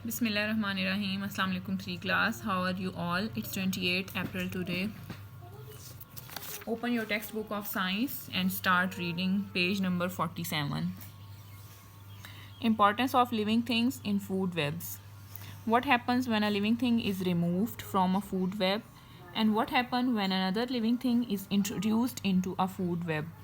Bismillahirrahmanirrahim. Assalamu alaikum 3 class. How are you all? It's 28 April today. Open your textbook of science and start reading page number 47. Importance of living things in food webs. What happens when a living thing is removed from a food web, and what happens when another living thing is introduced into a food web?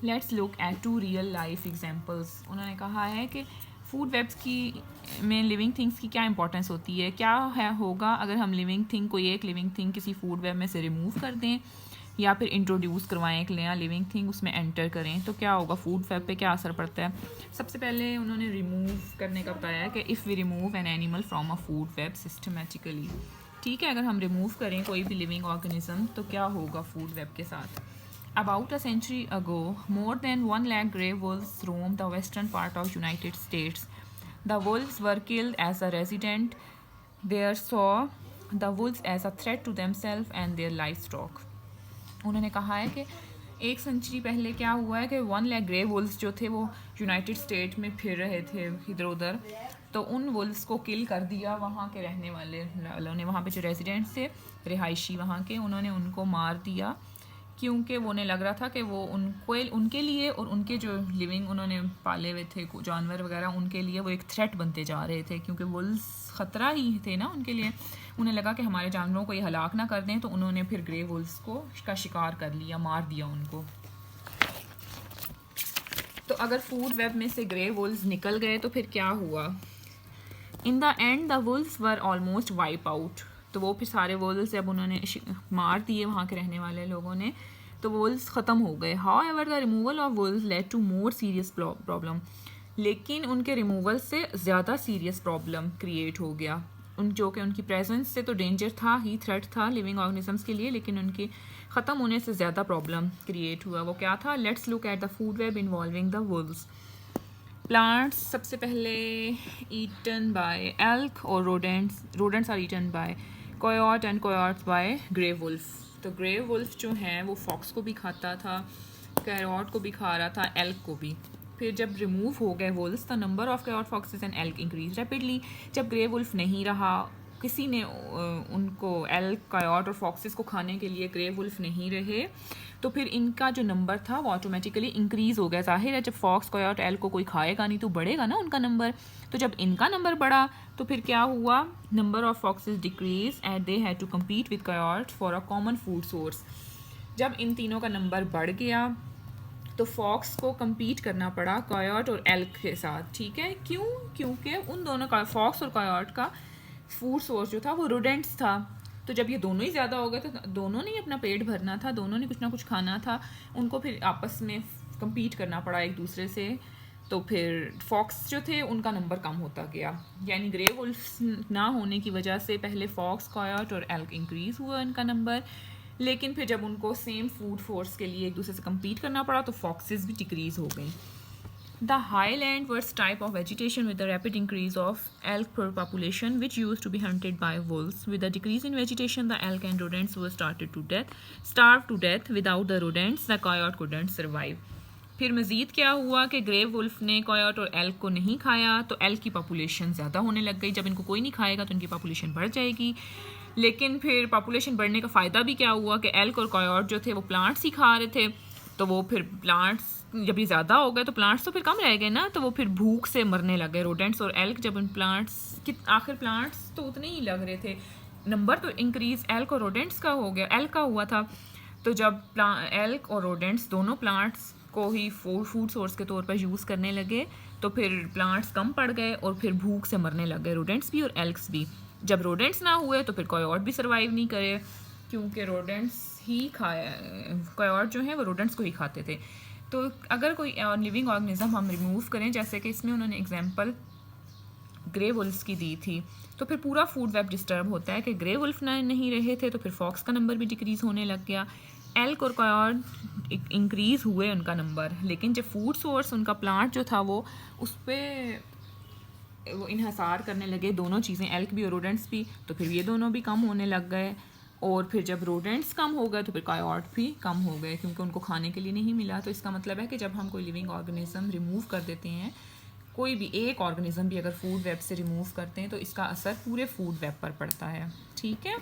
Let's look at two real life examples. उन्होंने कहा है कि food webs की में living things की क्या importance होती है, क्या है होगा अगर हम लिविंग थिंग कोई एक लिविंग थिंग किसी फूड वेब में से रिमूव कर दें या फिर इंट्रोड्यूस करवाएं एक नया लिविंग थिंग उसमें एंटर करें, तो क्या होगा, फूड वेब पे क्या असर पड़ता है। सबसे पहले उन्होंने रिमूव करने का बताया कि if we remove an animal from a food web systematically, ठीक है, अगर हम रिमूव करें कोई भी लिविंग ऑर्गेनिज्म तो क्या होगा फूड वेब के साथ। About a century ago, more than 1 lakh grey wolves roamed the western part of United States. The wolves were killed as a resident there saw the wolves as a threat to themselves and their livestock. उन्होंने कहा है कि एक century पहले क्या हुआ है कि 1 लाख ग्रे वुल्व्स जो थे वो यूनाइटेड स्टेट में फिर रहे थे इधर उधर, तो उन वुल्व्स को किल कर दिया वहाँ के रहने वालों ने, वहाँ पे जो रेजिडेंट्स थे रिहायशी वहाँ के, उन्होंने उनको मार दिया क्योंकि वो उन्हें लग रहा था कि वो उनके लिए और उनके जो लिविंग उन्होंने पाले हुए थे जानवर वगैरह उनके लिए वो एक थ्रेट बनते जा रहे थे, क्योंकि वुल्व्स ख़तरा ही थे ना उनके लिए। उन्हें लगा कि हमारे जानवरों को ये हलाक ना कर दें, तो उन्होंने फिर ग्रे वुल्व्स का शिकार कर लिया, मार दिया उनको। तो अगर फूड वेब में से ग्रे वुल्व्स निकल गए तो फिर क्या हुआ। In the end the Wolves were almost wipe out, तो वो फिर सारे वुल्व्स जब उन्होंने मार दिए वहाँ के रहने वाले लोगों ने, तो वुल्व्स ख़त्म हो गए। However the removal of wolves led to more serious problem, लेकिन उनके रिमूवल से ज़्यादा सीरियस प्रॉब्लम क्रिएट हो गया। जो कि उनकी प्रेजेंस से तो डेंजर था ही, थ्रेट था लिविंग ऑर्गेनिजम्स के लिए, लेकिन उनके ख़त्म होने से ज़्यादा प्रॉब्लम क्रिएट हुआ। वो क्या था, let's look at the food web involving the wolves. Plants सबसे पहले ईटन बाय एल्क और rodents are eaten by coyote and coyotes by grey wolf. तो ग्रे वुल्फ जो है वो फॉक्स को भी खाता था, कोयोट को भी खा रहा था, एल्क को भी। फिर जब रिमूव हो गए wolves, the number of कोयोट foxes and elk increase rapidly. जब ग्रे वुल्फ नहीं रहा, किसी ने उनको एल्क कोयोट और फॉक्सेस को खाने के लिए ग्रे वुल्फ नहीं रहे, तो फिर इनका जो नंबर था वो ऑटोमेटिकली इंक्रीज़ हो गया। जाहिर है जब फॉक्स कोयोट एल्क को कोई खाएगा नहीं तो बढ़ेगा ना उनका नंबर। तो जब इनका नंबर बढ़ा तो फिर क्या हुआ, number of foxes decrease and they had to compete with coyote for a common food source. जब इन तीनों का नंबर बढ़ गया तो फॉक्स को कम्पीट करना पड़ा कोयोट और एल्क के साथ, ठीक है। क्यों, क्योंकि उन दोनों का, फॉक्स और कोयोट का फूड सोर्स जो था वो रोडेंट्स था। तो जब ये दोनों ही ज़्यादा हो गए तो दोनों ने ही अपना पेट भरना था, दोनों ने कुछ ना कुछ खाना था, उनको फिर आपस में कम्पीट करना पड़ा एक दूसरे से। तो फिर फॉक्स जो थे उनका नंबर कम होता गया, यानी ग्रे वुल्फ्स ना होने की वजह से पहले फॉक्स कोयोट और एल्क इंक्रीज़ हुआ इनका नंबर, लेकिन फिर जब उनको सेम फूड फोर्स के लिए एक दूसरे से कम्पीट करना पड़ा तो फॉक्सेस भी डिक्रीज़ हो गई। The highland was type of vegetation with the rapid increase of elk per population, which used to be hunted by wolves. With the decrease in vegetation, the elk and rodents were starved to death. Without the rodents, the coyote couldn't survive. फिर मज़ीद क्या हुआ कि grey wolf ने कोयोट और elk को नहीं खाया, तो एल्क की पॉपुलेशन ज़्यादा होने लग गई। जब इनको कोई नहीं खाएगा तो इनकी पॉपुलेशन बढ़ जाएगी। लेकिन फिर पॉपुलेशन बढ़ने का फ़ायदा भी क्या हुआ कि एल्क और कोयोट जो थे वो प्लांट्स ही खा रहे थे, तो वो फिर प्लांट्स जब ये ज़्यादा हो गए तो प्लांट्स तो फिर कम रह गए ना, तो वो फिर भूख से मरने लग गए रोडेंट्स और एल्क। जब उन प्लांट्स की आखिर प्लांट्स तो उतने ही लग रहे थे, नंबर तो इंक्रीज़ एल्क और रोडेंट्स का हो गया, एल्क का हुआ था। तो जब एल्क और रोडेंट्स दोनों प्लांट्स को ही फूड सोर्स के तौर पर यूज़ करने लगे तो फिर प्लांट्स कम पड़ गए और फिर भूख से मरने लग गए रोडेंट्स भी और एल्क्स भी। जब रोडेंट्स ना हुए तो फिर कोयोट भी सर्वाइव नहीं करे, क्योंकि रोडेंट्स ही कोयोट जो है वो रोडेंट्स को ही खाते थे। तो अगर कोई लिविंग ऑर्गेनिज्म हम रिमूव करें, जैसे कि इसमें उन्होंने एग्जांपल ग्रे वुल्फ्स की दी थी, तो फिर पूरा फूड वेब डिस्टर्ब होता है कि ग्रे वुल्फ नहीं रहे थे तो फिर फॉक्स का नंबर भी डिक्रीज़ होने लग गया, एल्क और कोयोट इंक्रीज़ हुए उनका नंबर, लेकिन जब फूड सोर्स उनका प्लांट जो था वो उस पर वो इन्हसार करने लगे दोनों चीज़ें, एल्क भी और रोडेंट्स भी, तो फिर ये दोनों भी कम होने लग गए। और फिर जब रोडेंट्स कम हो गए तो फिर कोयोट भी कम हो गए, क्योंकि उनको खाने के लिए नहीं मिला। तो इसका मतलब है कि जब हम कोई लिविंग ऑर्गेनिज्म रिमूव कर देते हैं कोई भी एक ऑर्गेनिज्म भी अगर फूड वेब से रिमूव करते हैं तो इसका असर पूरे फूड वेब पर पड़ता है। ठीक है।